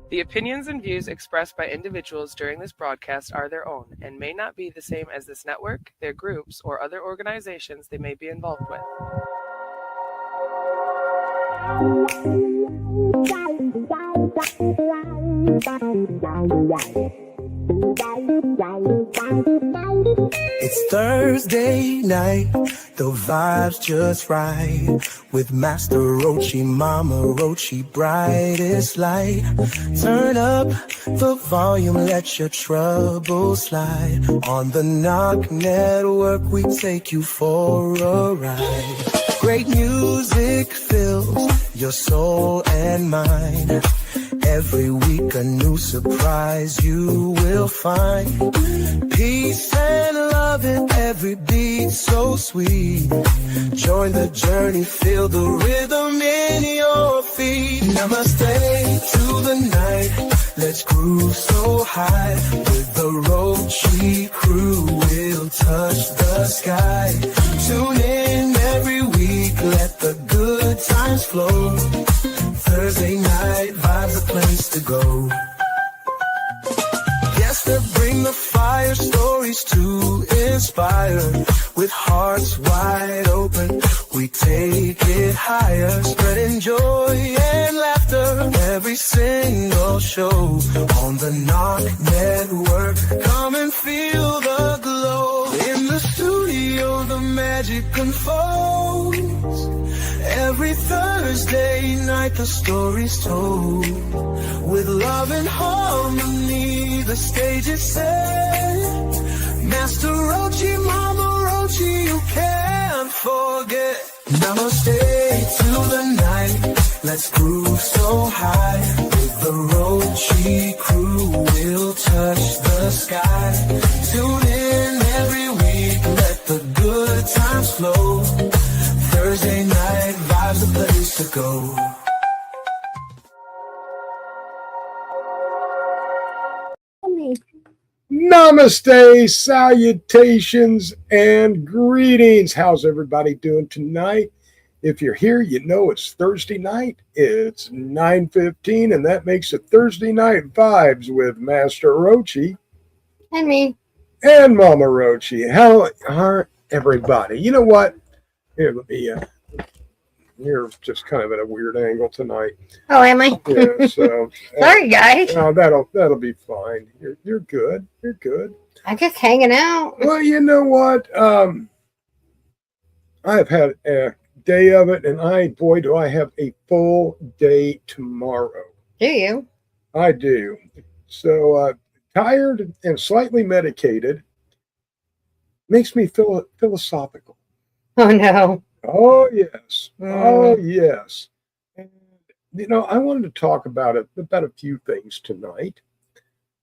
The opinions and views expressed by individuals during this broadcast are their own and may not be the same as this network, their groups, or other organizations they may be involved with. It's Thursday night, the vibe's just right. With Master Rochi, Mama Rochi, brightest light. Turn up the volume, let your troubles slide. On the Knock Network, we take you for a ride. Great music fills your soul and mind. Every week a new surprise you will find. Peace and love in every beat so sweet. Join the journey, feel the rhythm in your feet. Namaste to the night, let's groove so high. With the Rochi crew, we'll touch the sky. Tune in every week, let the good times flow. Thursday night vibes, a place to go. Yes, they bring the fire, stories to inspire. With hearts wide open, we take it higher. Spreading joy and laughter, every single show. On the Knock Network, come and feel the glow. In the studio, the magic unfolds. Every Thursday night the story's told. With love and harmony the stage is set. Master Rochi, Mama Rochi, you can't forget. Namaste to the night, let's groove so high. With the Rochi crew we'll touch the sky. Tune in every week, let the good times flow. Thursday night vibes, a place to go. Namaste, salutations, and greetings. How's everybody doing tonight? If you're here, you know it's Thursday night. It's 9:15, and that makes it Thursday Night Vibes with Master Rochi. And me. And Mama Rochi. How are everybody? You know what? Here, let me, you're just kind of at a weird angle tonight. Oh, am I? Yeah, so. Sorry, guys. No, that'll be fine. You're good. You're good. I'm just hanging out. Well, you know what? I've had a day of it, and boy, do I have a full day tomorrow. Do you? I do. So tired and slightly medicated makes me feel philosophical. Oh, no. Oh, yes. Oh, yes. And, you know, I wanted to talk about a few things tonight.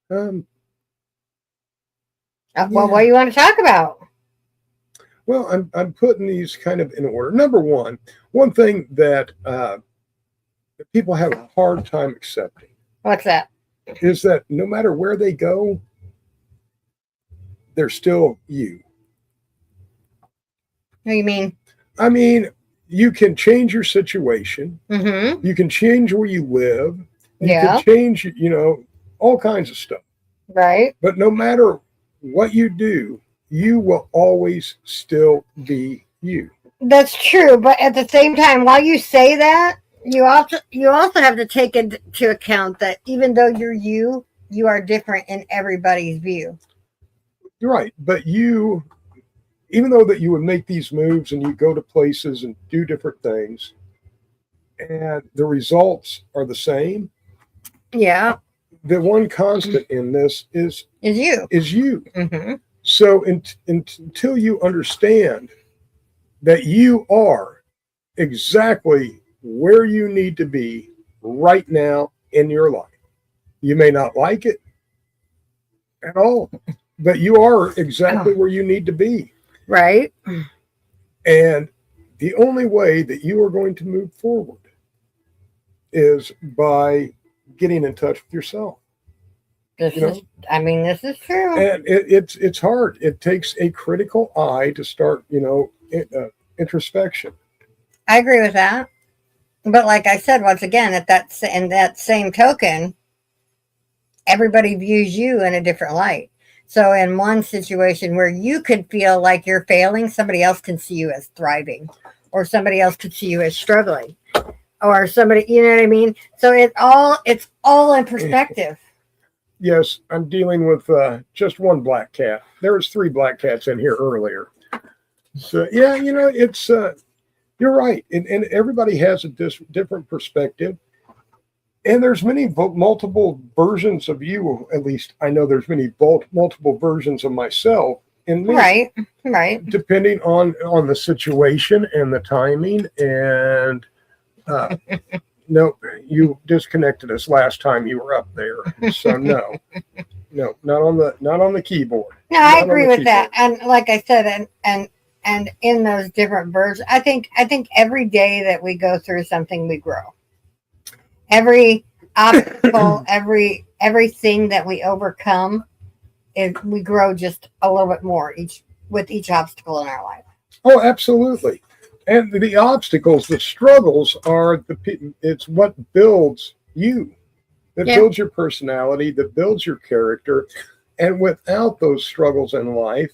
Well, what do you want to talk about? Well, I'm putting these kind of in order. Number one thing that people have a hard time accepting. What's that? Is that no matter where they go, they're still you. What do you mean? I mean, you can change your situation. Mm-hmm. You can change where you live. You Yeah. can change, all kinds of stuff. Right. But no matter what you do, you will always still be you. That's true, but at the same time, while you say that, you also have to take into account that even though you're you are different in everybody's view. You're right. But even though that you would make these moves and you go to places and do different things, and the results are the same. Yeah. The one constant in this is you. Mm-hmm. So until you understand that you are exactly where you need to be right now in your life, you may not like it at all, but you are exactly where you need to be. Right. And the only way that you are going to move forward is by getting in touch with yourself. This is true. And it's hard. It takes a critical eye to start, introspection. I agree with that. But like I said, once again, in that same token, everybody views you in a different light. So in one situation where you could feel like you're failing, somebody else can see you as thriving, or somebody else could see you as struggling, or somebody, you know what I mean? So it's all in perspective. Yes, I'm dealing with just one black cat. There was 3 black cats in here earlier. So yeah, it's you're right, and everybody has a different perspective. And there's multiple versions of you. At least I know there's multiple versions of myself in me. Right. Depending on the situation and the timing. And no, you disconnected us last time you were up there. So no, not on the keyboard. No, I agree with that. And like I said, and in those different versions, I think every day that we go through something, we grow. Every obstacle, everything that we overcome, we grow just a little bit more with each obstacle in our life. Oh, absolutely. And the obstacles, the struggles it's what builds you, that builds your personality, that builds your character. And without those struggles in life,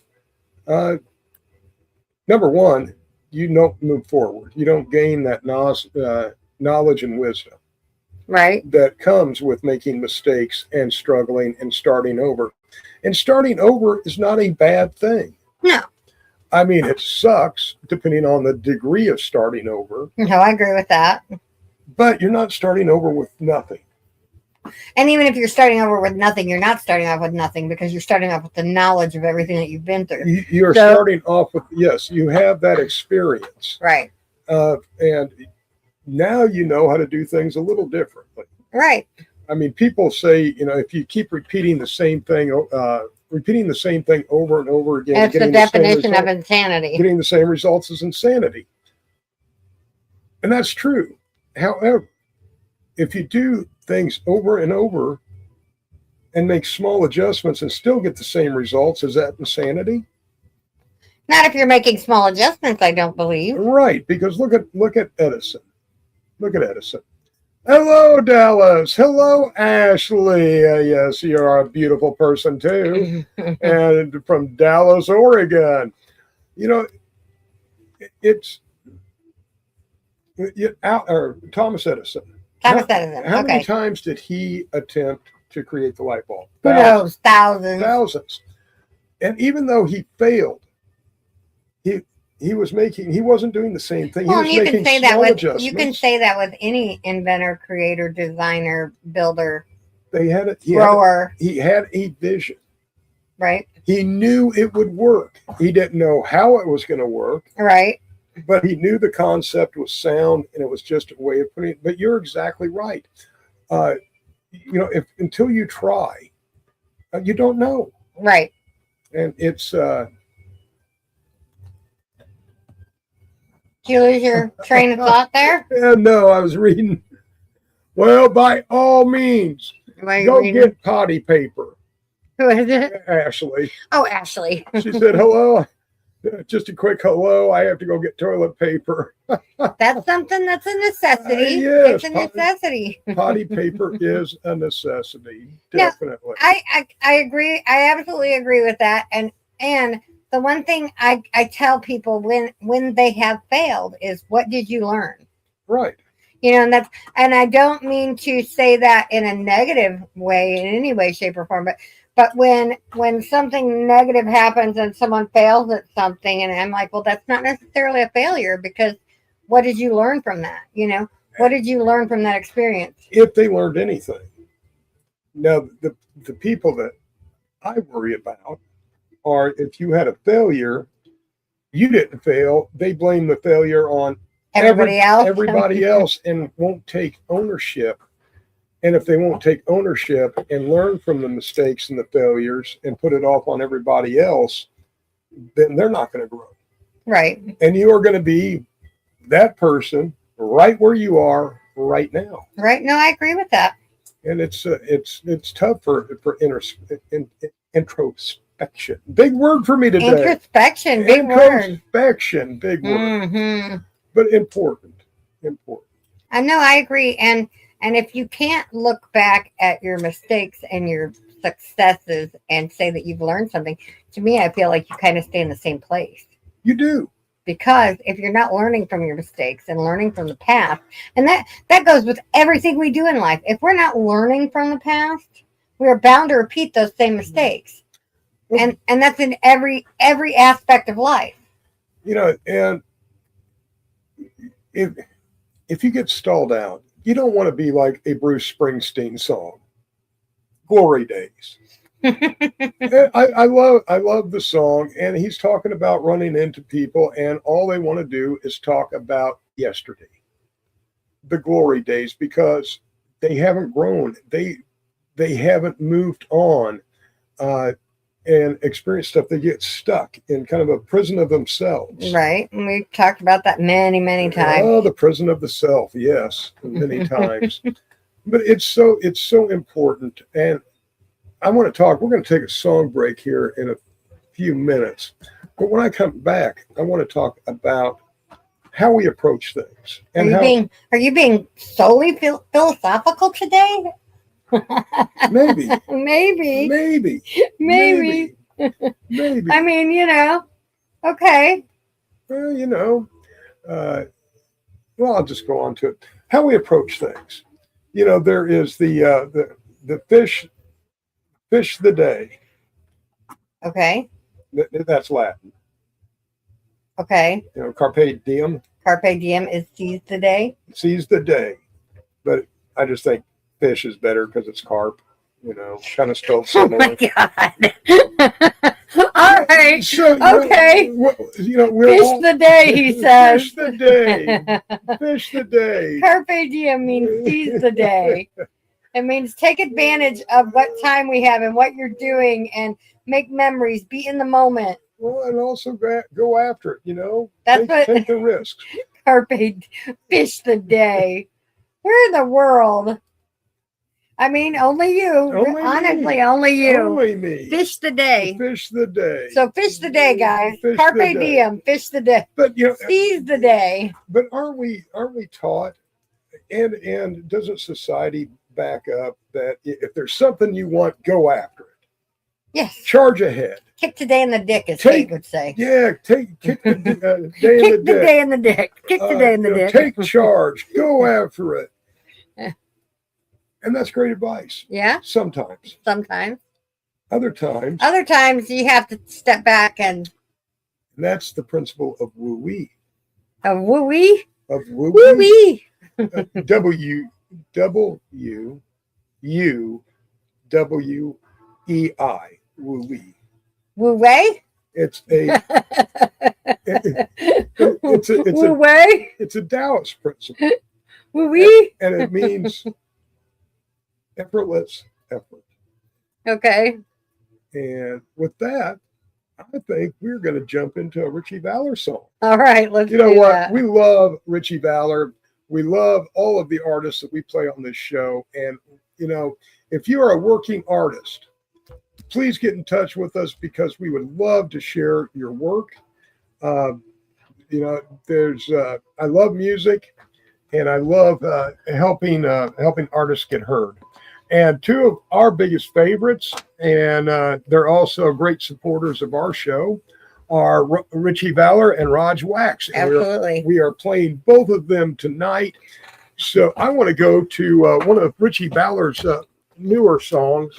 number one, you don't move forward. You don't gain that knowledge and wisdom. Right. That comes with making mistakes and struggling and starting over. And starting over is not a bad thing. No. I mean, it sucks depending on the degree of starting over. No, I agree with that. But you're not starting over with nothing. And even if you're starting over with nothing, you're not starting off with nothing, because you're starting off with the knowledge of everything that you've been through. You're starting off with, yes, you have that experience. Right. And now you know how to do things a little differently. Right. I mean, people say, if you keep repeating the same thing over and over again. That's the definition of insanity. Getting the same results is insanity. And that's true. However, if you do things over and over and make small adjustments and still get the same results, is that insanity? Not if you're making small adjustments, I don't believe. Right, because look at Edison. Look at Edison. Hello, Dallas. Hello, Ashley. Yes, you're a beautiful person too. And from Dallas, Oregon. It's Thomas Edison. Thomas Edison. How many times did he attempt to create the light bulb? Who knows? Thousands. Thousands. And even though he failed, he wasn't doing the same thing. Well, he was making small adjustments. You can say that with any inventor, creator, designer, builder, grower. He had a vision. Right. He knew it would work. He didn't know how it was going to work. Right. But he knew the concept was sound, and it was just a way of putting it. But you're exactly right. Until you try, you don't know. Right. And it's Did you lose your train of thought there? Yeah, no, I was reading. Well, by all means, go get potty paper. Who is it? Ashley. Oh, Ashley. She said, hello. Just a quick hello. I have to go get toilet paper. That's something that's a necessity. Yes, it's a necessity. Potty paper is a necessity. Definitely. Now, I agree. I absolutely agree with that. And the one thing I tell people when they have failed is, what did you learn? Right. And I don't mean to say that in a negative way, in any way, shape, or form, but when something negative happens and someone fails at something, and I'm like, well, that's not necessarily a failure, because what did you learn from that? What did you learn from that experience? If they learned anything. Now, the people that I worry about are, if you had a failure, you didn't fail, they blame the failure on everybody else and won't take ownership. And if they won't take ownership and learn from the mistakes and the failures and put it off on everybody else, then they're not going to grow. Right. And you are going to be that person right where you are right now. Right. No, I agree with that. And it's tough for introspection. Big word for me today. Introspection, big word. Introspection, big word. Mm-hmm. But important. I know, I agree. And And if you can't look back at your mistakes and your successes and say that you've learned something, to me, I feel like you kind of stay in the same place. You do. Because if you're not learning from your mistakes and learning from the past, and that goes with everything we do in life. If we're not learning from the past, we are bound to repeat those same mistakes. And that's in every aspect of life. You know, and if you get stalled out, you don't want to be like a Bruce Springsteen song, Glory Days. I love the song, and he's talking about running into people, and all they want to do is talk about yesterday, the glory days, because they haven't grown, they haven't moved on, and experienced stuff. They get stuck in kind of a prison of themselves. Right, and we've talked about that many times. Oh, the prison of the self, yes, many times. But it's so important, and I want to talk. We're going to take a song break here in a few minutes. But when I come back, I want to talk about how we approach things. And are you being solely philosophical today? Maybe. Maybe. I mean, okay. Well, I'll just go on to it. How we approach things. There is the fish the day. Okay. That's Latin. Okay. Carpe diem. Carpe diem is seize the day. Seize the day. But I just think fish is better because it's carp, kind of spelled similar. Oh my God. All right. So, okay. We're fish the day, he says. Fish the day. Fish the day. Carpe diem means seize the day. It means take advantage of what time we have and what you're doing and make memories, be in the moment. Well, and also go after it, That's take the risks. Carpe, fish the day. Where in the world? I mean, only you. Honestly, only you. Only me. Fish the day. Fish the day. So fish the day, guys. Fish Carpe the day. diem. Fish the day. But seize the day. But aren't we taught? And doesn't society back up that if there's something you want, go after it? Yes. Charge ahead. Kick today in the dick, as Kate would say. Yeah, kick the day in the dick. Kick the day in the dick. Kick the day in the dick. Take charge. Go after it. And that's great advice. Yeah. Sometimes. Other times you have to step back and that's the principle of woo-wee. Of woo-wee? Of woo-wee. W-U-U-U-W-E-I. Woo-wee. Woo-way? It's a Woo-way? It's a Taoist principle. Woo-wee? And it means effortless effort. Okay. And with that, I think we're going to jump into a Richie Valor song. All right, let's do that. You know what? We love Richie Valor. We love all of the artists that we play on this show. And, if you are a working artist, please get in touch with us because we would love to share your work. I love music and I love helping artists get heard. And two of our biggest favorites, and they're also great supporters of our show, are Richie Valor and Raj Wax. And absolutely. We are playing both of them tonight. So I want to go to one of Richie Valor's newer songs,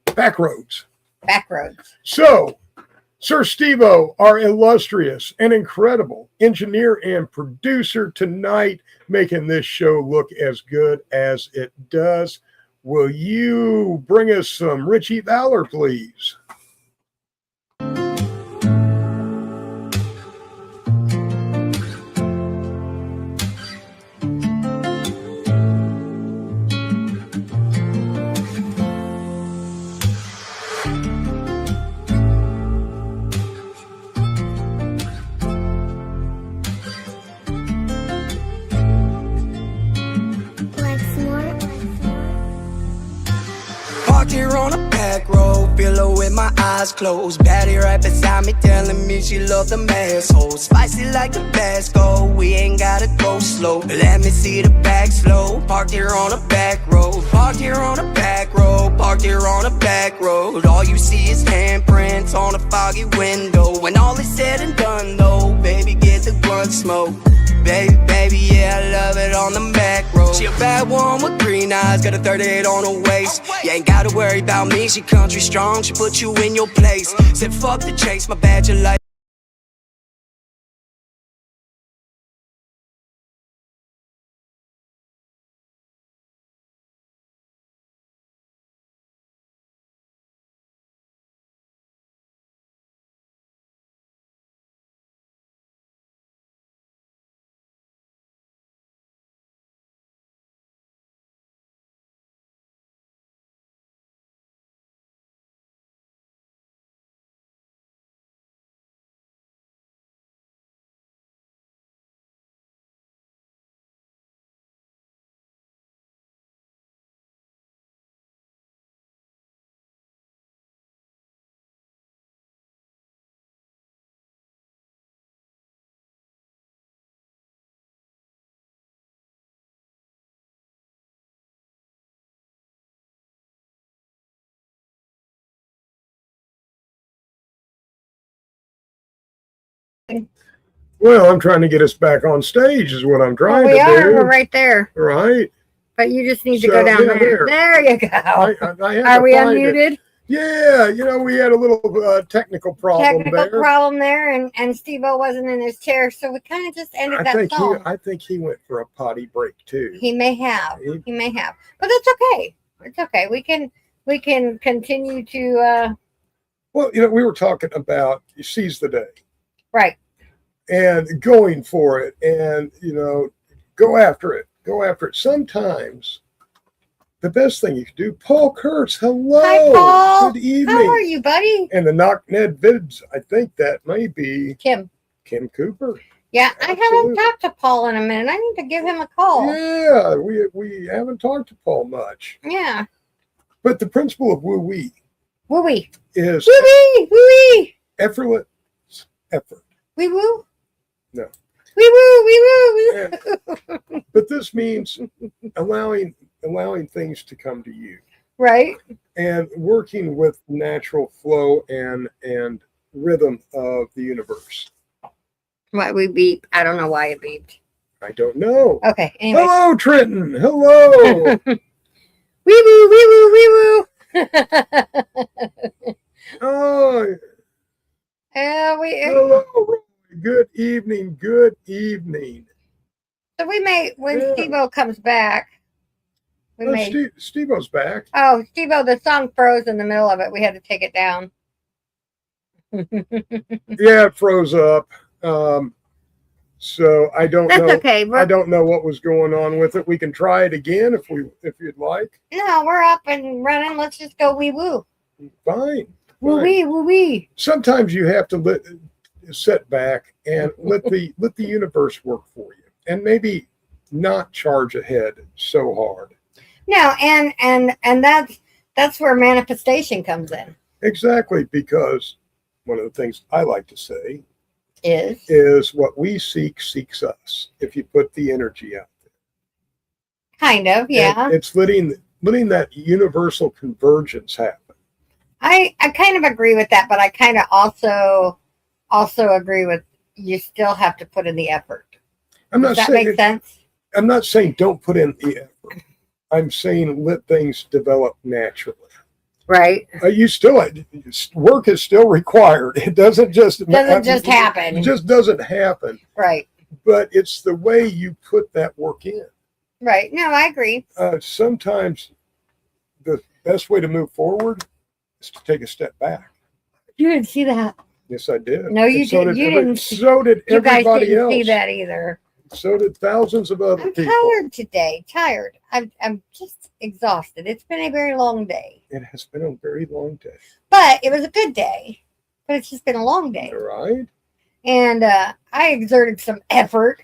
Backroads. So, Sir Steve-O, our illustrious and incredible engineer and producer tonight, making this show look as good as it does. Will you bring us some Richie Valor, please? here on a back road, pillow with my eyes closed. Baddie right beside me telling me she love them assholes. Spicy like Tabasco, we ain't gotta go slow. Let me see the back slow. Parked here on a back road, parked here on a back road, parked here on a back road. All you see is handprints on a foggy window. When all is said and done though, baby, get the blunt smoke. Baby, baby, yeah, I love it on the back road. She a bad one with green eyes, got a 38 on her waist. You ain't gotta worry about me, she country strong, she put you in your place. Said fuck the chase, my badge of life. Well, I'm trying to get us back on stage is what I'm trying we to are. do. We're right there. Right. But you just need to So, go down yeah, there. There you go. I had Are to we find it. unmuted? Yeah, we had a little technical problem Technical there. problem there, and Steve-O wasn't in his chair, so we kind of just ended that song. I think he went for a potty break too. He may have. He may have. But that's okay. It's okay. We can continue to Well, we were talking about seize the day right. and going for it, and go after it. Go after it. Sometimes the best thing you can do. Paul Kurtz, hello. Hi, Paul. Good evening. How are you, buddy? And the Knock Ned Vids, I think that may be Kim Cooper. Yeah, I haven't Absolutely. talked to Paul in a minute. I need to give him a call. Yeah, we haven't talked to Paul much. Yeah. But the principle of woo-wee Woo-wee. is Woo-wee. Woo-wee. effortless effort. Wee-woo. No. Wee-woo. Wee-woo. But this means allowing things to come to you Right. and working with natural flow and rhythm of the universe. Why we beep? I don't know why it beeped. I don't know. Okay. Anyway. Hello, Trenton. Hello. Wee-woo. Wee-woo. Wee-woo. Oh, hello. Roy. Good evening. Good evening. So we may, when Yeah. Steve-O comes back, we may. Steve-O's back. Oh, Steve-O, the song froze in the middle of it. We had to take it down. Yeah, it froze up. So I don't That's know. okay. I don't know what was going on with it. We can try it again if you'd like. No, we're up and running. Let's just go wee woo. Fine. Woo Fine. wee, woo wee. Sometimes you have to sit back and let the universe work for you, and maybe not charge ahead so hard. No, and that's where manifestation comes in. Exactly, because one of the things I like to say Is what we seek seeks us. If you put the energy out there, kind of, yeah. And it's letting that universal convergence happen. I kind of agree with that, but I kind of also agree with you still have to put in the effort. Does that make sense? I'm not saying don't put in the effort. I'm saying let things develop naturally. Right. Work is still required. It doesn't just happen. It just doesn't happen. Right. But it's the way you put that work in. Right. No, I agree. Sometimes the best way to move forward is to take a step back. You didn't see that. Yes, I did. No, you And so didn't. You didn't. So did You guys everybody didn't else. see that either. So did thousands of other I'm people. tired today. Tired. I'm just exhausted. It's been a very long day. It has been a very long day. But it was a good day. But it's just been a long day. All right. And I exerted some effort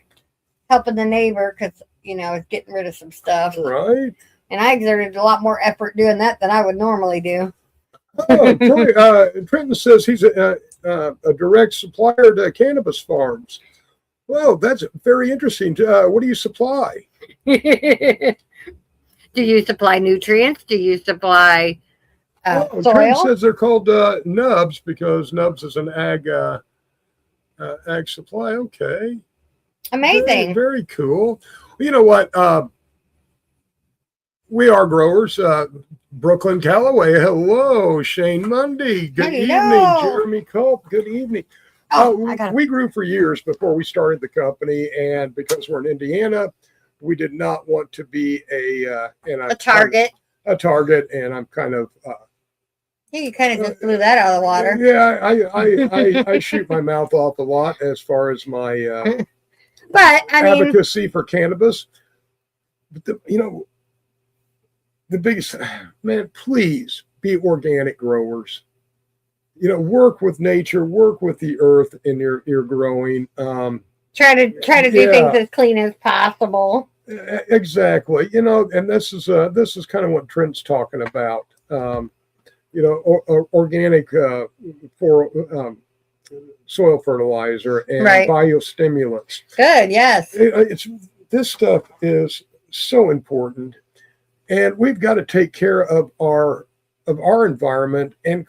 helping the neighbor because, it's getting rid of some stuff. All right. and I exerted a lot more effort doing that than I would normally do. Oh, Trenton says he's a direct supplier to cannabis farms. Well, that's very interesting. What do you supply? Do you supply nutrients? Do you supply Trenton soil? says they're called nubs because nubs is an ag supply. Okay. Amazing. Very, very cool. You know what? We are growers. Brooklyn Calloway. Hello. Shane Mundy. Good Hello. evening. Jeremy Culp. Good evening. Oh, We grew for years before we started the company, and because we're in Indiana, we did not want to be a target. A target, and I'm kind of. Yeah, you kind of just blew that out of the water. Yeah, I shoot my mouth off a lot as far as my but I mean, advocacy for cannabis. But the biggest, man, please be organic growers. Work with nature, work with the earth in your growing. try to do things as clean as possible. Exactly. And this is kind of what Trent's talking about. Organic for soil fertilizer and biostimulants. Good. Yes. This stuff is so important, and we've got to take care of our environment. And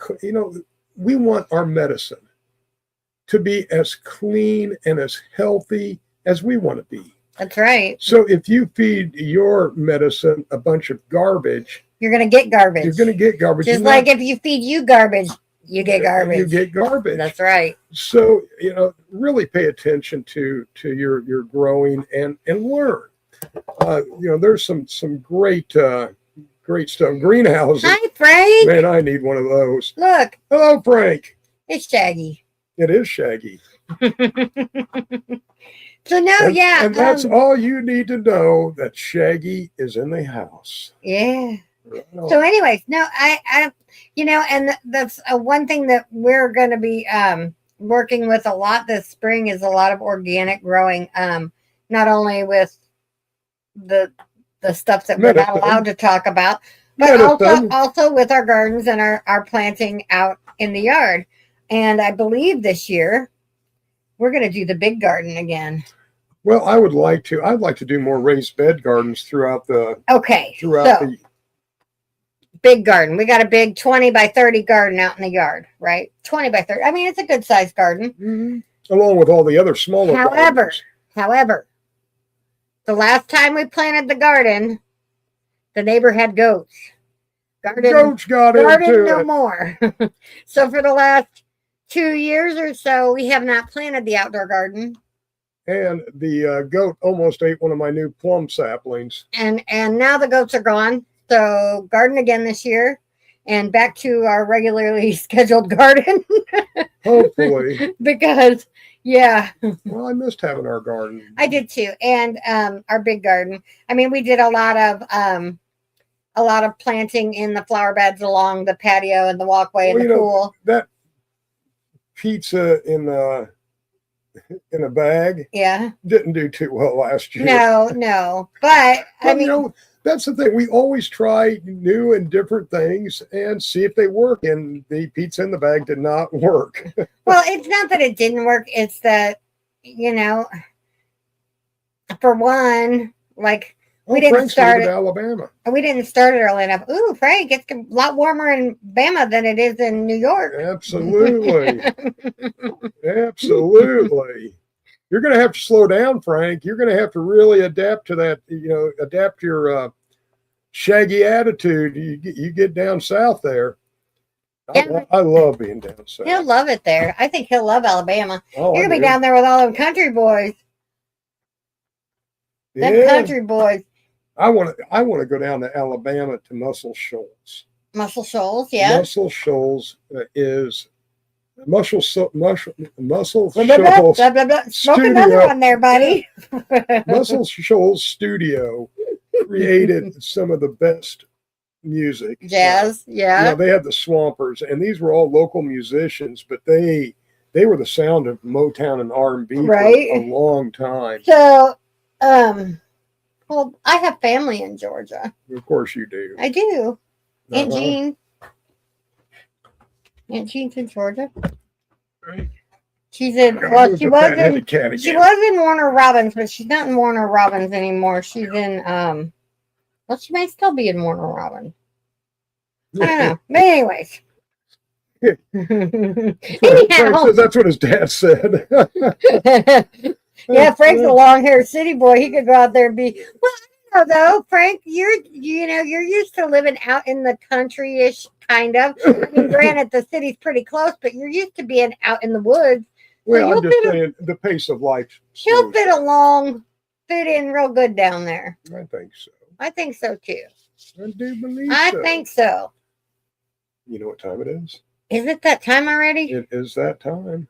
we want our medicine to be as clean and as healthy as we want to be. That's right. So if you feed your medicine a bunch of garbage, you're going to get garbage. You're going to get garbage. Just like if you feed you garbage, you get garbage. You get garbage. That's right. So, really pay attention to your growing and learn. There's some great stuff. Greenhouses. Hi, Frank. Man, I need one of those. Look. Hello, Frank. It's Shaggy. It is Shaggy. So now, and that's all you need to know, that Shaggy is in the house. Yeah. So anyways, no, I and that's one thing that we're going to be working with a lot this spring is a lot of organic growing, not only with the stuff that we're not allowed to talk about, but also with our gardens and our planting out in the yard. And I believe this year we're going to do the big garden again. Well, I'd like to do more raised bed gardens throughout the big garden. We got a big 20 by 30 garden out in the yard, right? 20 by 30. I mean, it's a good sized garden. Mm-hmm. Along with all the other smaller gardens. However, the last time we planted the garden, the neighbor had goats. Goats got into no more. So for the last 2 years or so, we have not planted the outdoor garden. And the goat almost ate one of my new plum saplings. And now the goats are gone. So garden again this year, and back to our regularly scheduled garden. Hopefully. Because, yeah. Well, I missed having our garden. I did too. And our big garden. I mean, we did a lot of planting in the flower beds along the patio and the walkway and the pool. That pizza in a bag, didn't do too well last year. No, but I mean, that's the thing. We always try new and different things and see if they work. And the pizza in the bag did not work. Well, it's not that it didn't work. It's that, for one, like we didn't start in Alabama. We didn't start it early enough. Ooh, Frank, it's a lot warmer in Bama than it is in New York. Absolutely. Absolutely. You're going to have to slow down, Frank. You're going to have to really adapt to that, adapt your Shaggy attitude. You get down south there. Yeah. I love being down south. He'll love it there. I think he'll love Alabama. Oh, You're going to be down there with all them country boys. Them country boys. I want to go down to Alabama to Muscle Shoals. Muscle Shoals, yeah. Muscle Shoals is Muscle Shoals. Smoke another one there, buddy. Muscle Shoals Studio created some of the best music. Jazz, yeah. They had the Swampers, and these were all local musicians, but they were the sound of Motown and R&B for a long time. So, Well, I have family in Georgia. Of course you do. I do. Aunt Uh-huh. Jean. Aunt Jean's in Georgia. Right. She's in. Gotta Well, move she the was fat-headed in. cat She again. was in Warner Robins, but she's not in Warner Robins anymore. She's in. Well, she may still be in Warner Robins. I don't know. But anyways. Frank Anyhow. says that's what his dad said. Yeah, Frank's a long-haired city boy. He could go out there and be. Well, I don't know though, Frank. You're used to living out in the country-ish kind of. I mean, granted, the city's pretty close, but you're used to being out in the woods. Well, you'll I'm just fit saying the pace of life. He'll slows fit in real good down there. down. I think so. I think so too. I do believe I so. think so. You know what time it is? Is it that time already? It is that time.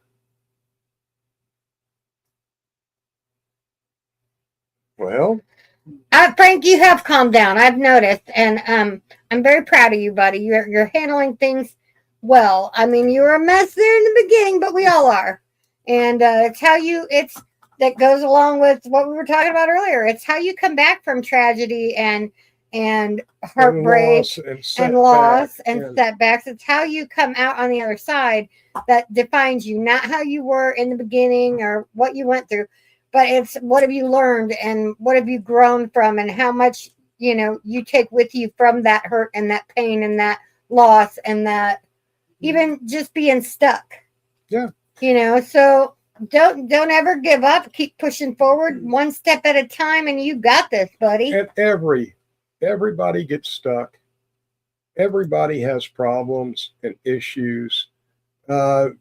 Well, Frank, you have calmed down. I've noticed, and I'm very proud of you, buddy. You're handling things well. I mean, you were a mess there in the beginning, but we all are, and it's that goes along with what we were talking about earlier. It's how you come back from tragedy and heartbreak and loss and setbacks. It's how you come out on the other side that defines you, not how you were in the beginning or what you went through. But it's what have you learned and what have you grown from and how much, you take with you from that hurt and that pain and that loss and that even just being stuck. Yeah. So don't ever give up. Keep pushing forward one step at a time and you got this, buddy. And everybody gets stuck. Everybody has problems and issues. And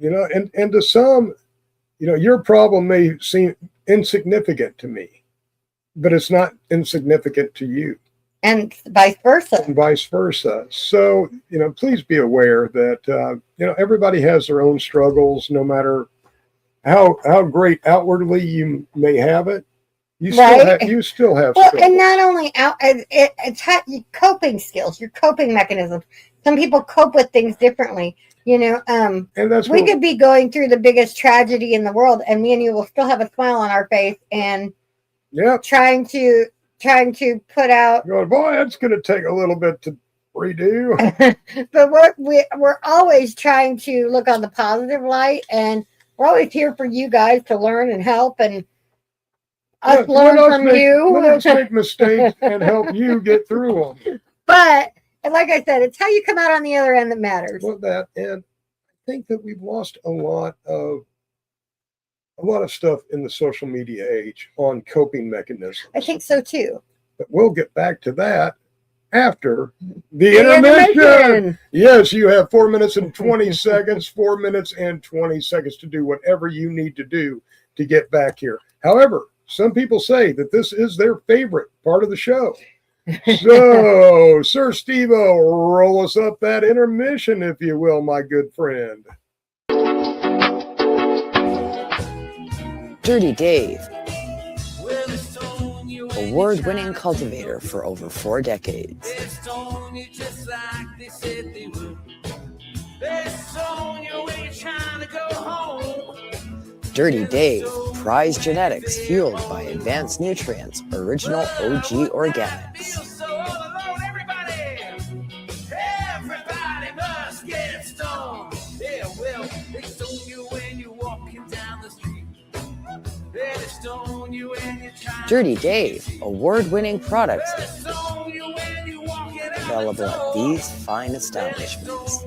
to some, your problem may seem insignificant to me, but it's not insignificant to you. And vice versa. And vice versa. So, please be aware that, everybody has their own struggles, no matter how great outwardly you may have it. You still have well, struggles. and not only it's how your coping skills, your coping mechanisms. Some people cope with things differently. And that's we could be going through the biggest tragedy in the world, and me and you will still have a smile on our face and trying to put out. Going, boy, that's going to take a little bit to redo. But we're always trying to look on the positive light, and we're always here for you guys to learn and help, and us learn from you. Let us make mistakes and help you get through them. But like I said, it's how you come out on the other end that matters. Well, and I think that we've lost a lot of stuff in the social media age on coping mechanisms. I think so too. But we'll get back to that after the intermission. Yes, you have 4 minutes and 20 seconds, 4 minutes and 20 seconds to do whatever you need to do to get back here. However, some people say that this is their favorite part of the show. So, Sir Steve-O, roll us up that intermission, if you will, my good friend. Dirty Dave, award-winning cultivator for over 4 decades. Dirty Dave, prized genetics fueled by advanced nutrients, original OG organics. Dirty Dave, award-winning products available at these fine establishments.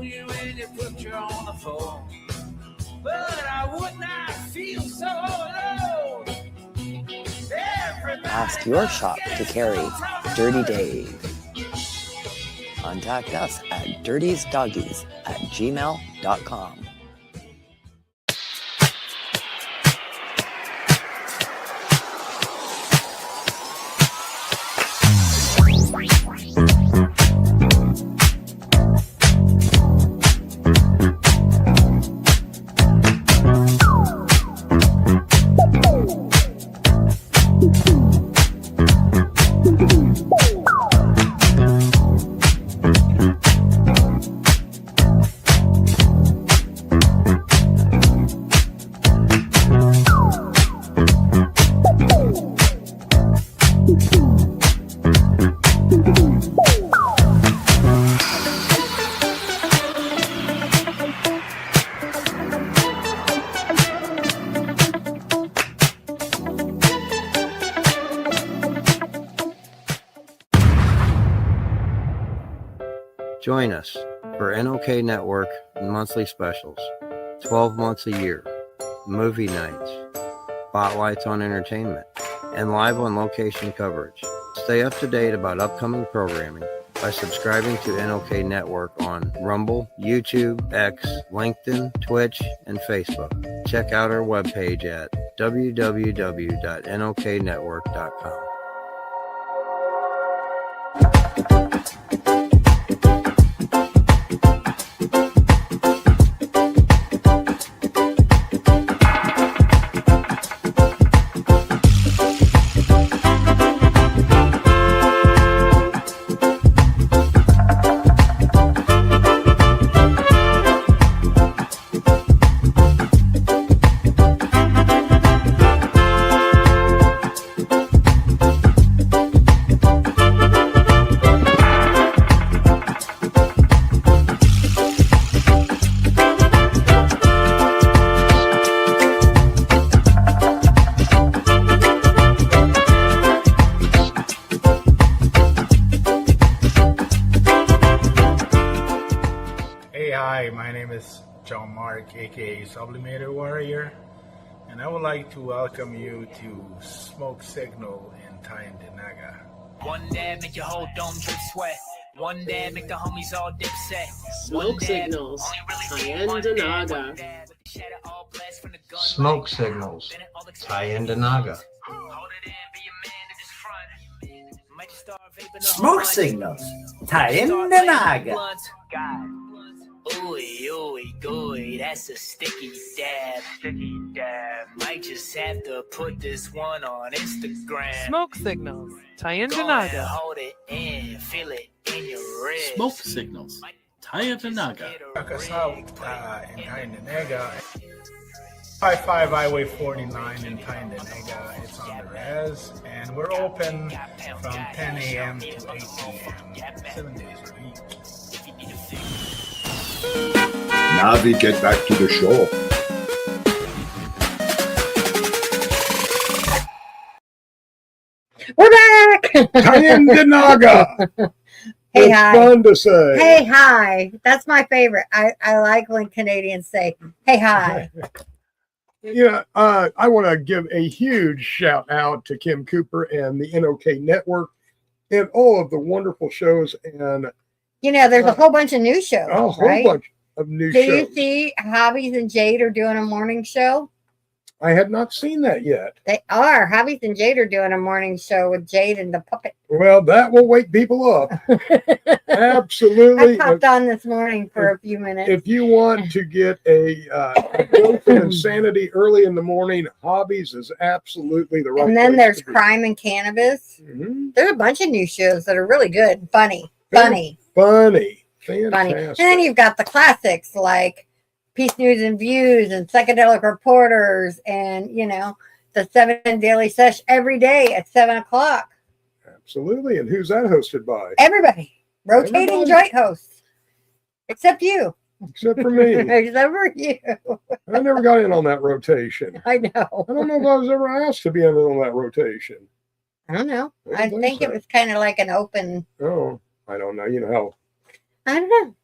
Ask your shop to carry Dirty Dave. Contact us at dirtiesdoggies@gmail.com. Join us for NOK Network monthly specials, 12 months a year, movie nights, spotlights on entertainment, and live on location coverage. Stay up to date about upcoming programming by subscribing to NOK Network on Rumble, YouTube, X, LinkedIn, Twitch, and Facebook. Check out our webpage at www.noknetwork.com. Hi, my name is John Mark, aka Sublimator Warrior, and I would like to welcome you to Smoke Signal in Tyendinaga. One dab make your whole dome drip sweat. One dab make the homies all dip set. Smoke Signals, Tyendinaga. Smoke Signals, Tyendinaga. Smoke Signals, Tyendinaga. Ooey, ooey, gooey, that's a sticky dab. Sticky dab. Might just have to put this one on Instagram. Smoke Signals, Go ahead, Tyendinaga. hold it in, feel it in your wrist. Smoke Signals, Tyendinaga. Check us out in Tyendinaga. 55 Highway 49 in Tyendinaga. It's on the res, and we're open from 10 a.m. to 8 p.m. 7 days a week. Now we get back to the show. We're back. Tyendinaga. Hey, It's hi. fun to say. Hey, hi. That's my favorite. I like when Canadians say, hey, hi. Yeah, I want to give a huge shout out to Kim Cooper and the NOK Network and all of the wonderful shows and You know, there's a whole bunch of new shows, a whole right? bunch of new Did shows. you see Hobbies and Jade are doing a morning show? I had not seen that yet. They are. Hobbies and Jade are doing a morning show with Jade and the puppet. Well, that will wake people up. I Absolutely. popped on this morning for a few minutes. If you want to get a dose of insanity early in the morning, Hobbies is absolutely the right And then place there's to be. Crime and Cannabis. Mhm. There's a bunch of new shows that are really good and funny. Very Funny. Funny. Funny. Fantastic. And then you've got the classics like Peace News and Views and Psychedelic Reporters and, you know, the 7 Daily Sesh every day at 7 o'clock. Absolutely. And who's that hosted by? Everybody. Rotating Everybody. joint hosts. Except you. Except for me. Except for you. I never got in on that rotation. I know. I don't know if I was ever asked to be in on that rotation. I don't know. I I don't think think it so. was kind of like an open. Oh, I don't know. You know how I don't know.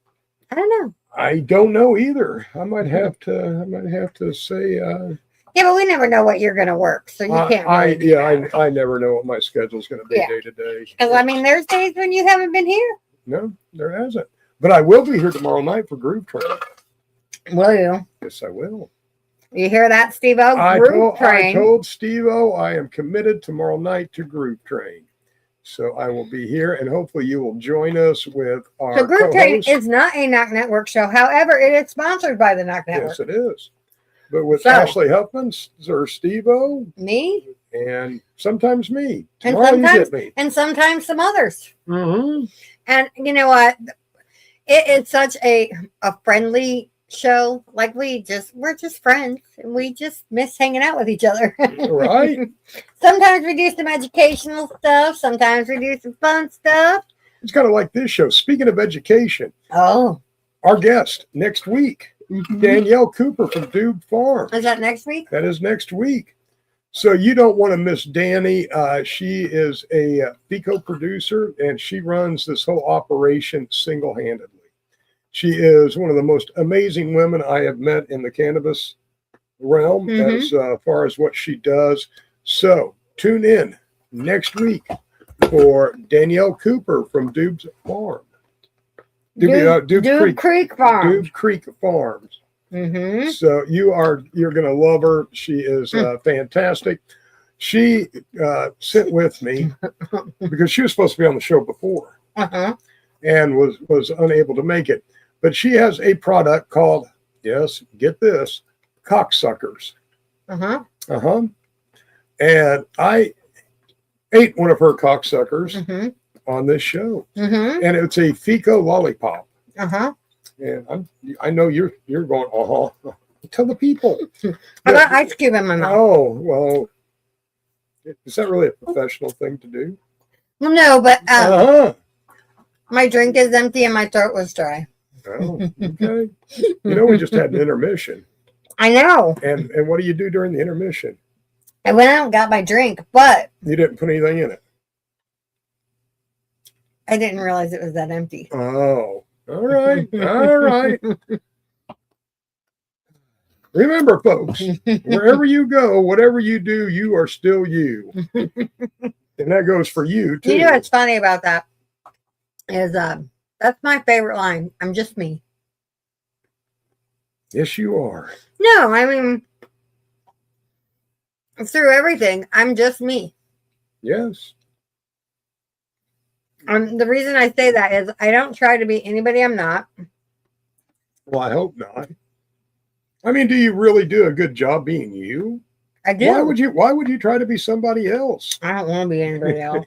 I don't know. I don't know either. I might have to say Yeah, but we never know what you're going to work, so you can't. Really I never know what my schedule's going to be Yeah. day to day. Because I mean, there's days when you haven't been here. No, there hasn't. But I will be here tomorrow night for Groove Train. Will you? Yes, I will. You hear that, Steve-O? I Group told train. Steve-O I am committed tomorrow night to Groove Train. So I will be here, and hopefully you will join us with our So Group Train co-host. is not a Knock Network show. However, it is sponsored by the Knock Network. Yes, it is. But with So- Ashley Huffman, Sir Steve-O, Me and sometimes me. And Tomorrow you sometimes- get me. and sometimes some others. Mm-hmm. And you know what? It is such a friendly show. Like we're just friends, and we just miss hanging out with each other. Right? Sometimes we do some educational stuff. Sometimes we do some fun stuff. It's kind of like this show. Speaking of education, Oh, our guest next week, Danielle Cooper from Dube Farm. is that next week? That is next week. So you don't want to miss Danny. She is a FICO producer, and she runs this whole operation single-handedly. She is one of the most amazing women I have met in the cannabis realm as far as what she does. So tune in next week for Danielle Cooper from Dube's Farm. Dube Creek Farm. Dube Creek Farms. So you're going to love her. She is fantastic. She sent with me because she was supposed to be on the show before and was unable to make it. But she has a product called, yes, get this, Cocksuckers. And I ate one of her Cocksuckers on this show, and it's a FICO lollipop. And I know you're going, tell the people. I got ice cube in my mouth. Oh, well, is that really a professional thing to do? Well, no, but my drink is empty and my throat was dry. Oh, okay. We just had an intermission. I know. And what do you do during the intermission? I went out and got my drink, but you didn't put anything in it. I didn't realize it was that empty. Oh, all right. All right. Remember, folks, wherever you go, whatever you do, you are still you. And that goes for you, too. You know what's funny about that is that's my favorite line. I'm just me. Yes, you are. No, I mean, through everything, I'm just me. Yes. The reason I say that is I don't try to be anybody I'm not. Well, I hope not. I mean, do you really do a good job being you? I do. Why would you try to be somebody else? I don't want to be anybody else.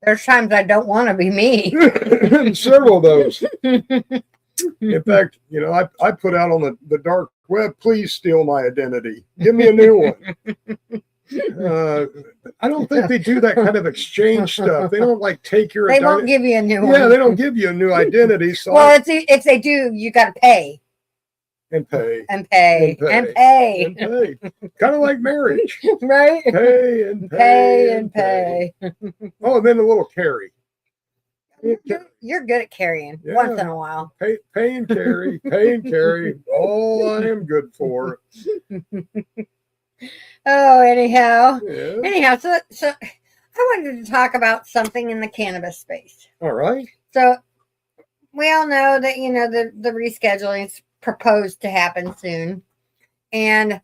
There's times I don't want to be me. Several of those. In fact, I put out on the dark web, please steal my identity. Give me a new one. I don't think they do that kind of exchange stuff. They don't take your identity. They won't give you a new one. Yeah, they don't give you a new identity. So well, if they do, you got to pay. And pay. And pay. And pay. And pay. Kind of like marriage. Right? Pay and pay. Pay and pay. Oh, and then a little carry. You're good at carrying once in a while. Pay and carry. Pay and carry. All I am good for. Oh, anyhow. Yeah. Anyhow, so I wanted to talk about something in the cannabis space. All right. So we all know that, the rescheduling is proposed to happen soon. And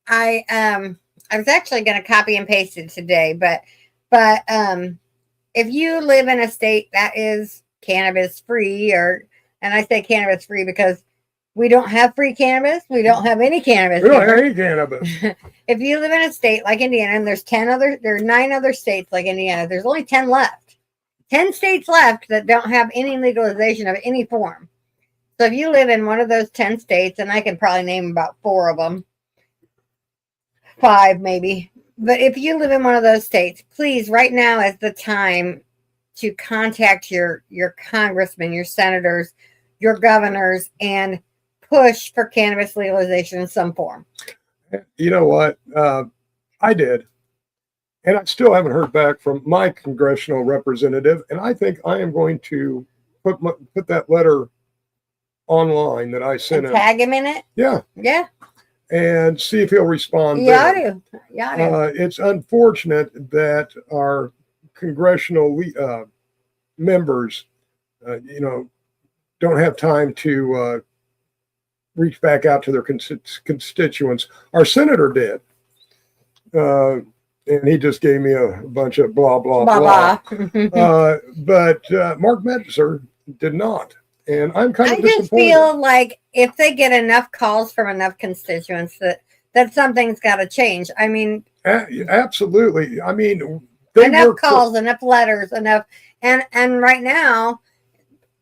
I was actually going to copy and paste it today, but if you live in a state that is cannabis free, and I say cannabis free because we don't have free cannabis. We don't have any cannabis. We don't have any cannabis. If you live in a state like Indiana, and there are 9 other states like Indiana, there's only 10 left. 10 states left that don't have any legalization of any form. So if you live in one of those 10 states, and I can probably name about 4 of them, 5 maybe. But if you live in one of those states, please, right now is the time to contact your congressmen, your senators, your governors, and push for cannabis legalization in some form. You know what? I did. And I still haven't heard back from my congressional representative. And I think I am going to put that letter online that I sent him. Tag him in it? Yeah. Yeah. And see if he'll respond. Yeah, I do. Yeah, I do. It's unfortunate that our congressional members, don't have time to reach back out to their constituents. Our senator did. And he just gave me a bunch of blah, blah, blah. But Mark Metzer did not. And I'm kind of disappointed. I just feel like if they get enough calls from enough constituents that something's got to change. I mean, absolutely. I mean, enough calls, enough letters, enough. And right now,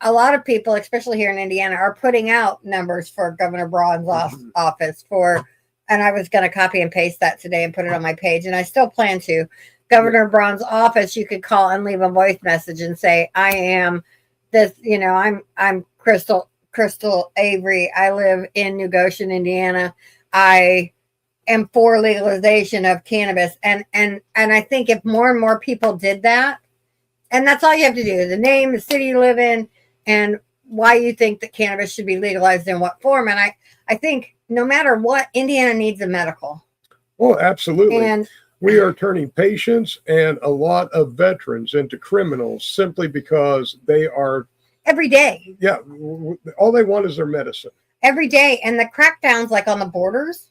a lot of people, especially here in Indiana, are putting out numbers for Governor Braun's office and I was going to copy and paste that today and put it on my page. And I still plan to. Governor Braun's office, you could call and leave a voice message and say, I am this, I'm Crystal Avery. I live in New Goshen, Indiana. I am for legalization of cannabis, and I think if more and more people did that, and that's all you have to do: the name, the city you live in, and why you think that cannabis should be legalized in what form. And I think no matter what, Indiana needs a medical. Oh, absolutely. And we are turning patients and a lot of veterans into criminals simply because they are every day. Yeah, all they want is their medicine. Every day. And the crackdowns, like on the borders,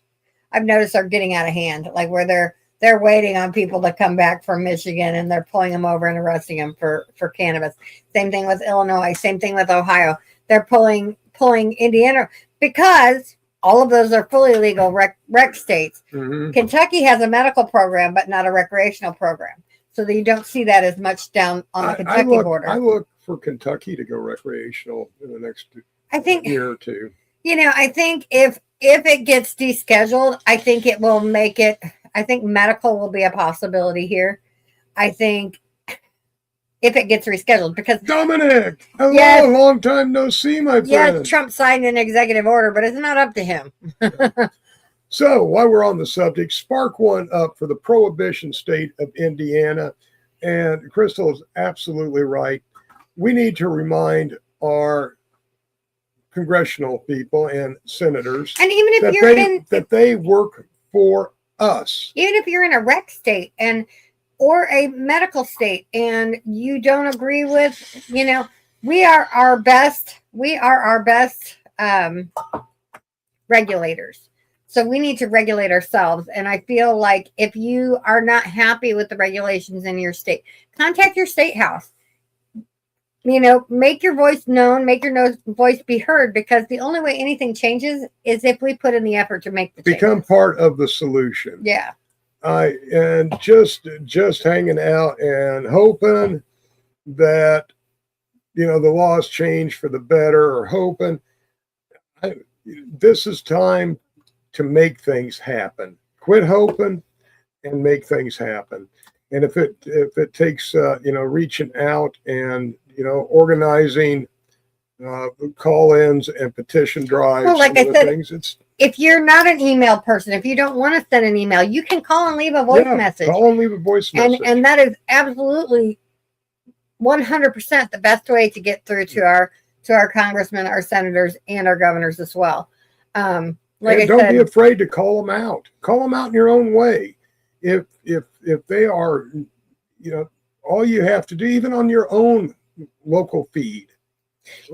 I've noticed are getting out of hand, like where they're waiting on people to come back from Michigan and they're pulling them over and arresting them for cannabis. Same thing with Illinois. Same thing with Ohio. They're pulling Indiana because all of those are fully legal rec states. Mm-hmm. Kentucky has a medical program, but not a recreational program. So that you don't see that as much down on the Kentucky border. I look for Kentucky to go recreational in the next year or two. I think if it gets descheduled, I think it will make it. I think medical will be a possibility here. I think if it gets rescheduled, because Dominic, hello, long time no see, my friend. Yeah, Trump signed an executive order, but it's not up to him. So while we're on the subject, spark one up for the prohibition state of Indiana. And Crystal is absolutely right. We need to remind our congressional people and senators, and even if that they work for us. Even if you're in a rec state or a medical state and you don't agree with, we are our best regulators. So we need to regulate ourselves. And I feel like if you are not happy with the regulations in your state, contact your state house. Make your voice known, make your voice be heard, because the only way anything changes is if we put in the effort to make the change. Become part of the solution. Yeah. And just hanging out and hoping that, the laws change for the better, or hoping this is time to make things happen. Quit hoping and make things happen. And if it takes, reaching out and, organizing call-ins and petition drives. Well, like I said, if you're not an email person, if you don't want to send an email, you can call and leave a voice message. Call and leave a voice message. And that is absolutely 100% the best way to get through to our congressmen, our senators, and our governors as well. Don't be afraid to call them out. Call them out in your own way. If they are, all you have to do, even on your own local feed.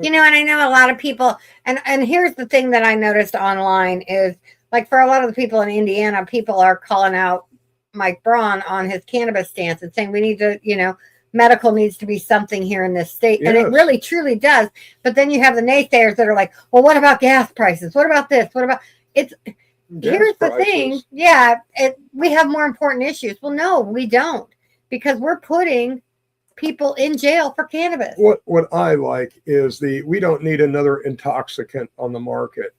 And I know a lot of people, and here's the thing that I noticed online is, like, for a lot of the people in Indiana, people are calling out Mike Braun on his cannabis stance and saying we need to, medical needs to be something here in this state. Yes. And it really, truly does. But then you have the naysayers that are like, well, what about gas prices? What about this? What about it's here's the thing. Yeah, we have more important issues. Well, no, we don't, because we're putting people in jail for cannabis. What I like is we don't need another intoxicant on the market.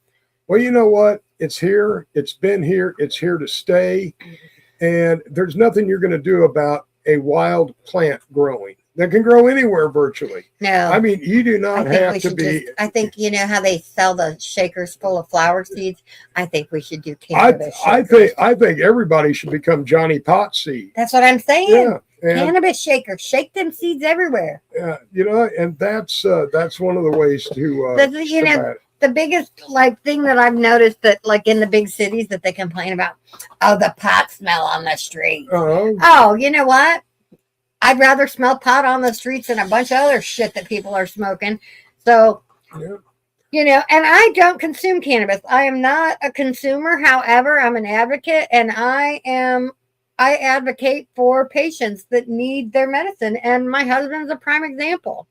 Well, you know what? It's here. It's been here. It's here to stay. And there's nothing you're going to do about a wild plant growing that can grow anywhere virtually. No. I mean, you do not have to be. I think, how they sell the shakers full of flower seeds. I think we should do cannabis shakers. I think everybody should become Johnny Pot Seed. That's what I'm saying. Yeah. Cannabis shaker, shake them seeds everywhere. And that's one of the ways to the biggest thing that I've noticed that in the big cities that they complain about, the pot smell on the street. Oh, you know what? I'd rather smell pot on the streets than a bunch of other shit that people are smoking. So, and I don't consume cannabis. I am not a consumer. However, I'm an advocate, and I advocate for patients that need their medicine, and my husband's a prime example.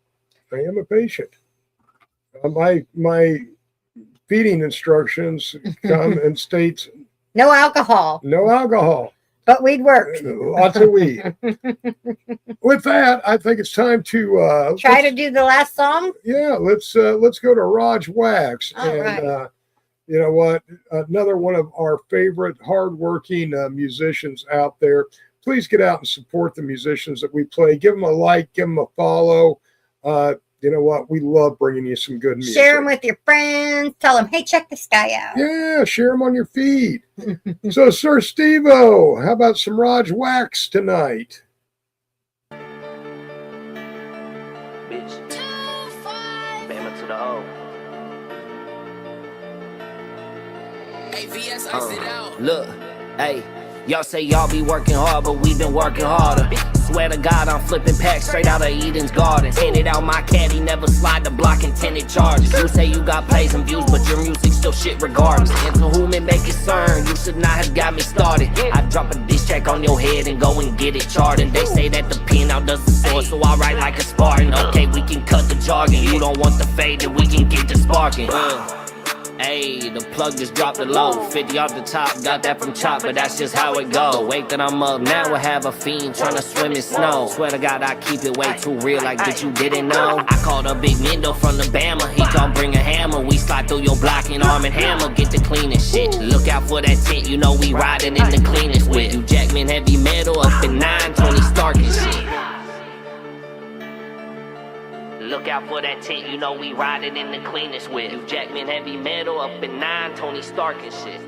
I am a patient. My feeding instructions come and states no alcohol. No alcohol. But weed works. Lots of weed. With that, I think it's time to try to do the last song. Yeah, let's go to Raj Wax. All right. You know what? Another one of our favorite hardworking musicians out there. Please get out and support the musicians that we play. Give them a like, give them a follow. you know what? We love bringing you some good music. Share them with your friends. Tell them, hey, check this guy out. Yeah, share them on your feed. So, Sir Steve-O, how about some Raj Wax tonight? Bitch. Bama to the O. Look, hey, y'all say y'all be working hard, but we been working harder. Swear to God, I'm flipping packs straight out of Eden's garden. Handed out my caddy, never slide the block intended charges. You say you got plays and views, but your music still shit regardless. And to whom it may concern, you should not have got me started. I drop a diss track on your head and go and get it charted. They say that the pen out does the sword, so I write like a Spartan. Okay, we can cut the jargon. You don't want the fade, then we can get the sparking. Ayy, the plug just dropped the low. 50 off the top, got that from Chop, but that's just how it go. Wake that I'm up now, I have a fiend tryna swim in snow. Swear to God, I keep it way too real, like that you didn't know. I called a big Mendo from the Bama, he gon' bring a hammer. We slide through your block and Arm and Hammer, get the cleanest shit. Look out for that tent, you know we riding in the cleanest whip. You Jackman heavy metal up in 920 Stark and shit. Look out for that tent, you know we riding in the cleanest whip. You Jackman heavy metal up in 9, Tony Stark and shit.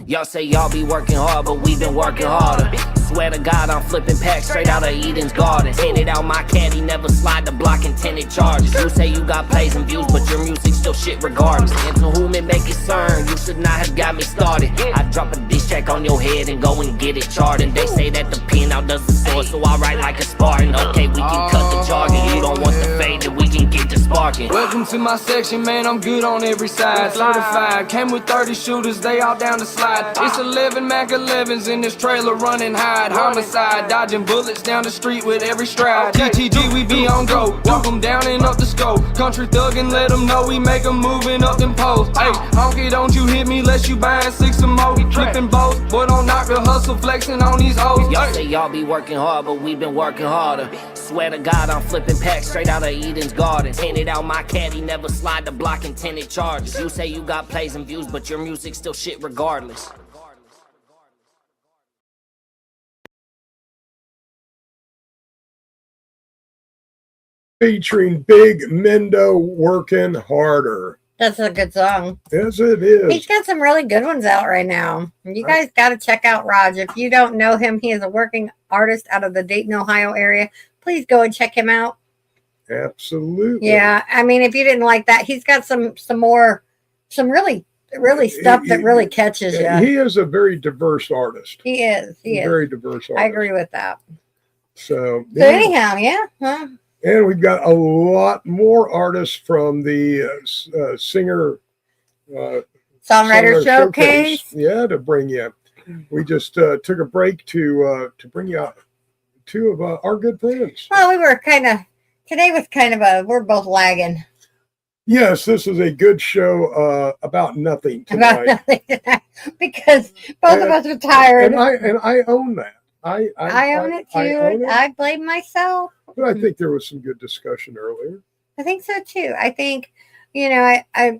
Y'all say y'all be working hard, but we been working harder. Swear to God, I'm flipping packs straight out of Eden's garden. Handed out my caddy, never slide the block intended charges. You say you got plays and views, but your music still shit regardless. And to whom it may concern, you should not have got me started. I drop a diss track on your head and go and get it charted. They say that the pen out does the sword, so I write like a Spartan. Okay, we can cut the jargon. You don't want the fade, then we can get the sparking. Welcome to my section, man, I'm good on every side. Certified, came with 30 shooters, they all down the slide. It's 11 Mac 11s in this trailer running hide. Homicide, dodging bullets down the street with every stride. TTG, we be on go. Walk them down and up the scope. Country thug and let them know we make them moving up them posts. Hey, honky, don't you hit me unless you buying 6 or more. Flipping boats, boy, don't knock the hustle, flexing on these hoes. Y'all say y'all be working hard, but we been working harder. Swear to God, I'm flipping packs straight out of Eden's garden. Handed out my caddy, never slide the block intended charges. You say you got plays and views, but your music still shit regardless. Featuring Big Mendo working harder. That's a good song. Yes, it is. He's got some really good ones out right now. You guys got to check out Raj. If you don't know him, he is a working artist out of the Dayton, Ohio area. Please go and check him out. Absolutely. Yeah, I mean, if you didn't like that, he's got some really stuff that really catches you. He is a very diverse artist. He is. Very diverse artist. I agree with that. So anyhow, yeah. Huh? And we've got a lot more artists from the singer songwriter showcase. Yeah, to bring you. We just took a break to bring you out 2 of our good friends. Well, we were today was we're both lagging. Yes, this is a good show about nothing tonight. About nothing tonight because both of us are tired. And I own that. I own it too. I blame myself. But I think there was some good discussion earlier. I think so too. I think, I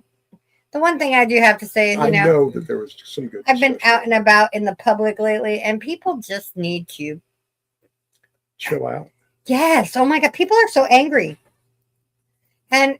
the one thing I do have to say is, I know that there was some good I've been out and about in the public lately, and people just need to chill out. Yes. Oh my God. People are so angry. And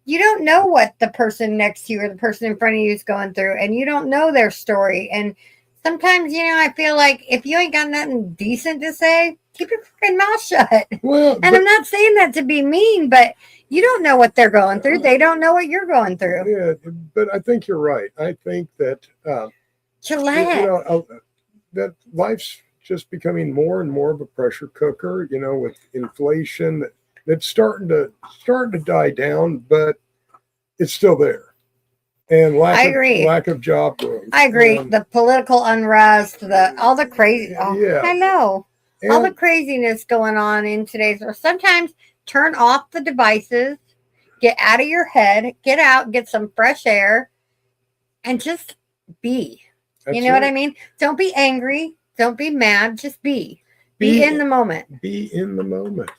you don't know what the person next to you or the person in front of you is going through, and you don't know their story. And sometimes, I feel like if you ain't got nothing decent to say, keep your freaking mouth shut. Well, and I'm not saying that to be mean, but you don't know what they're going through. They don't know what you're going through. Yeah, but I think you're right. I think that chillax. That life's just becoming more and more of a pressure cooker. With inflation that's starting to die down, but it's still there. And lack of job growth. I agree. The political unrest, all the crazy. Yeah. I know. And all the craziness going on in today's world. Sometimes turn off the devices, get out of your head, get out, get some fresh air, and just be. You know what I mean? Don't be angry. Don't be mad. Just be. Be in the moment. Be in the moment.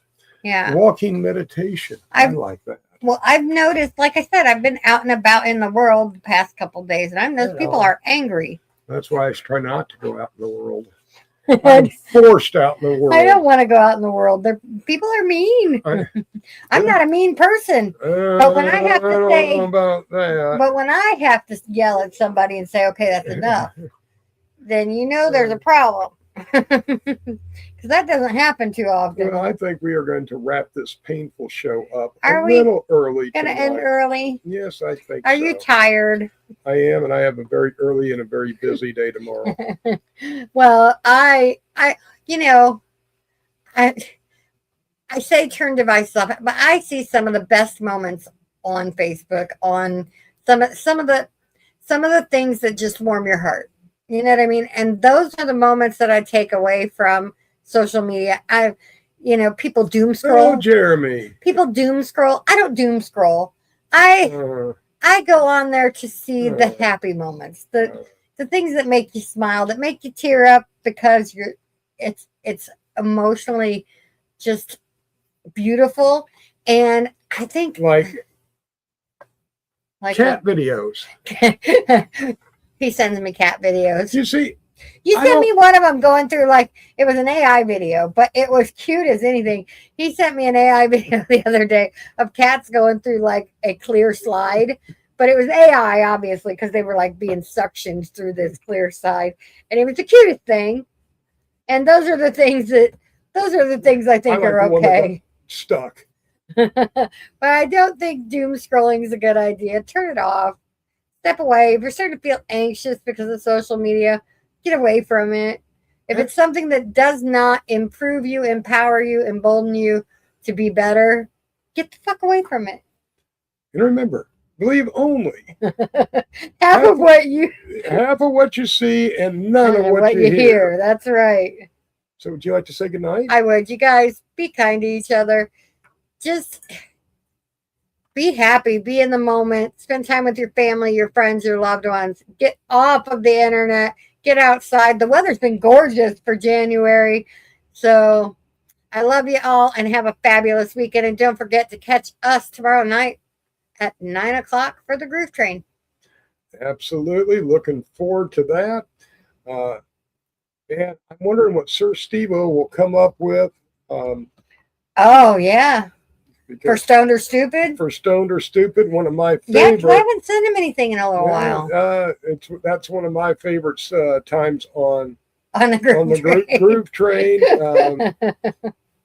Yeah. Walking meditation. I like that. Well, I've noticed, like I said, I've been out and about in the world the past couple of days, and I know people are angry. That's why I try not to go out in the world. I'm forced out in the world. I don't want to go out in the world. People are mean. I'm not a mean person. But when I have to say, about that. but when I have to yell at somebody and say, okay, that's enough, then you know there's a problem. Because that doesn't happen too often. Well, I think we are going to wrap this painful show up Are a we little early. Going to end early? Yes, I think Are so. you tired? I am, and I have a very early and a very busy day tomorrow. Well, I say turn devices off, but I see some of the best moments on Facebook, on some of the things that just warm your heart. You know what I mean? And those are the moments that I take away from social media. People doom scroll. Oh, Jeremy. People doom scroll. I don't doom scroll. I go on there to see the happy moments, the things that make you smile, that make you tear up because it's emotionally just beautiful. And I think like cat videos. He sends me cat videos. You see, you sent me one of them going through, like, it was an AI video, but it was cute as anything. He sent me an AI video the other day of cats going through like a clear slide, but it was AI, obviously, because they were like being suctioned through this clear slide, and it was the cutest thing. And those are the things I think are okay. Stuck. But I don't think doom scrolling is a good idea. Turn it off. Step away. If you're starting to feel anxious because of social media, get away from it. If it's something that does not improve you, empower you, embolden you to be better, get the fuck away from it. And remember, believe only half of what you see and none of what you hear. That's right. So would you like to say goodnight? I would. You guys, be kind to each other. Just be happy, be in the moment, spend time with your family, your friends, your loved ones. Get off of the internet, get outside. The weather's been gorgeous for January. So I love you all and have a fabulous weekend. And don't forget to catch us tomorrow night at 9 o'clock for the Groove Train. Absolutely. Looking forward to that. And I'm wondering what Sir Steve-O will come up with. Oh, yeah. For Stoned or Stupid? For Stoned or Stupid, one of my Yeah, favorite. I haven't sent him anything in a little while. That's one of my favorites times on the Groove Train.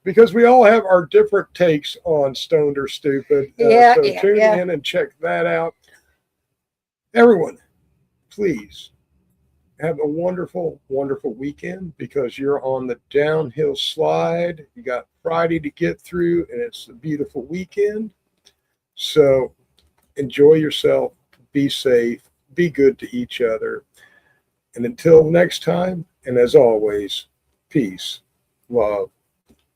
Because we all have our different takes on Stoned or Stupid. So tune in and check that out. Everyone, please have a wonderful, wonderful weekend because you're on the downhill slide. You got Friday to get through, and it's a beautiful weekend. So enjoy yourself. Be safe. Be good to each other. And until next time, and as always, peace, love,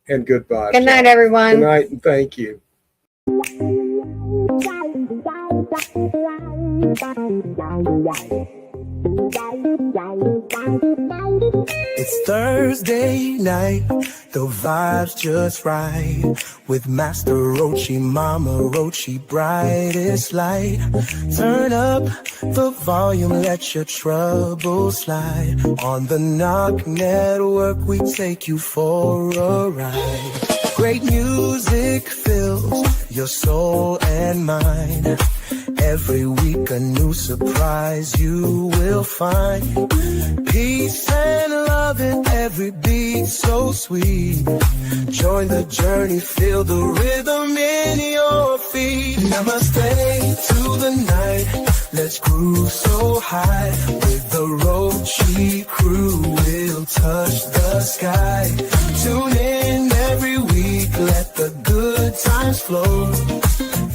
and goodbye. Good night, everyone. Good night, and thank you. It's Thursday night, the vibe's just right. With Master Rochi, Mama Rochi, brightest light. Turn up the volume, let your troubles slide. On the Knock Network, we take you for a ride. Great music fills your soul and mind. Every week a new surprise you will find. Peace and love in every beat so sweet. Join the journey, feel the rhythm in your feet. Namaste to the night, let's groove so high. With the Rochi crew, we'll touch the sky. Tune in every week, let the good times flow.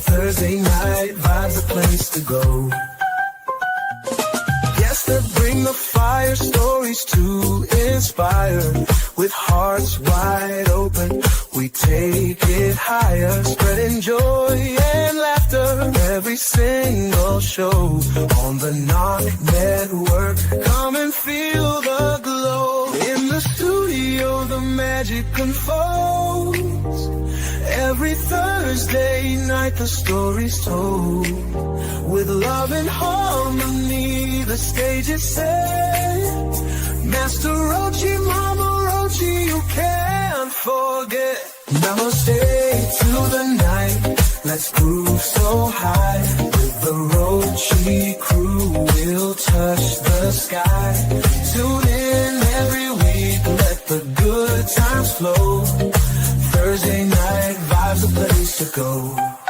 Thursday night vibes, a place to go. Yes, to bring the fire, stories to inspire. With hearts wide open, we take it higher. Spreading joy and laughter, every single show. On the Knock Network, come and feel the glow. In the studio, the magic unfolds. Every Thursday Thursday night, the story's told. With love and harmony, the stage is set. Master Rochi, Mama Rochi, you can't forget. Namaste to the night, let's groove so high. With the Rochi crew, we'll touch the sky. Tune in every week, let the good times flow. Thursday night vibes, a place to go.